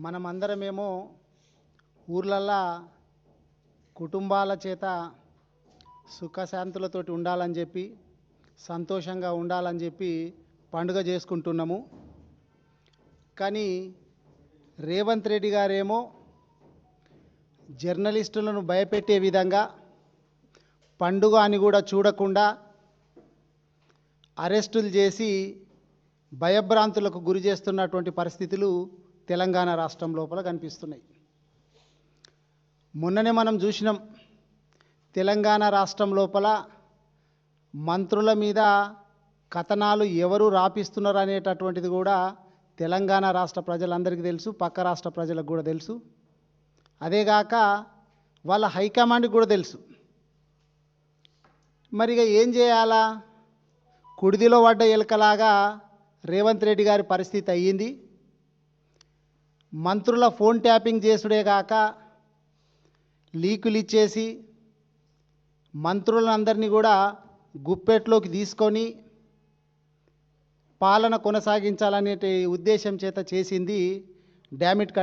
మనమందరమేమో ఊర్లల్లా కుటుంబాల చేత సుఖశాంతులతోటి ఉండాలని చెప్పి సంతోషంగా ఉండాలని చెప్పి పండుగ చేసుకుంటున్నాము. కానీ రేవంత్ రెడ్డి గారేమో జర్నలిస్టులను భయపెట్టే విధంగా పండుగ అని కూడా చూడకుండా అరెస్టులు చేసి భయభ్రాంతులకు గురి చేస్తున్నటువంటి పరిస్థితులు తెలంగాణ రాష్ట్రం లోపల కనిపిస్తున్నాయి. మొన్ననే మనం చూసినాం, తెలంగాణ రాష్ట్రం లోపల మంత్రుల మీద కథనాలు ఎవరు రాపిస్తున్నారు అనేటటువంటిది కూడా తెలంగాణ రాష్ట్ర ప్రజలందరికీ తెలుసు, పక్క రాష్ట్ర ప్రజలకు కూడా తెలుసు. అదేగాక వాళ్ళ హైకమాండ్కి కూడా తెలుసు. మరిగా ఏం చేయాలా? కుడిదిలో పడ్డ ఎలుకలాగా రేవంత్ రెడ్డి గారి పరిస్థితి అయ్యింది. మంత్రుల ఫోన్ ట్యాపింగ్ చేసుడే కాక లీకులు ఇచ్చేసి మంత్రులందరినీ కూడా గుప్పెట్లోకి తీసుకొని పాలన కొనసాగించాలనే ఉద్దేశం చేత చేసింది డామిట్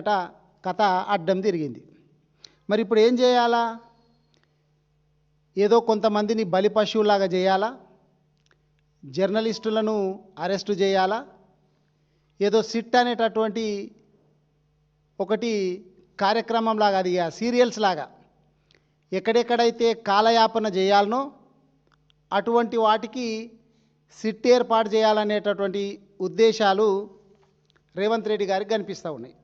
కథ అడ్డం తిరిగింది. మరి ఇప్పుడు ఏం చేయాలా? ఏదో కొంతమందిని బలి పశువులాగా చేయాలా? జర్నలిస్టులను అరెస్టు చేయాలా? ఏదో సిట్ అనేటటువంటి ఒకటి కార్యక్రమం లాగా, అది సీరియల్స్ లాగా ఎక్కడెక్కడైతే కాలయాపన చేయాలనో అటువంటి వాటికి సిట్ ఏర్పాటు చేయాలనేటటువంటి ఉద్దేశాలు రేవంత్ రెడ్డి గారికి కనిపిస్తూ ఉన్నాయి.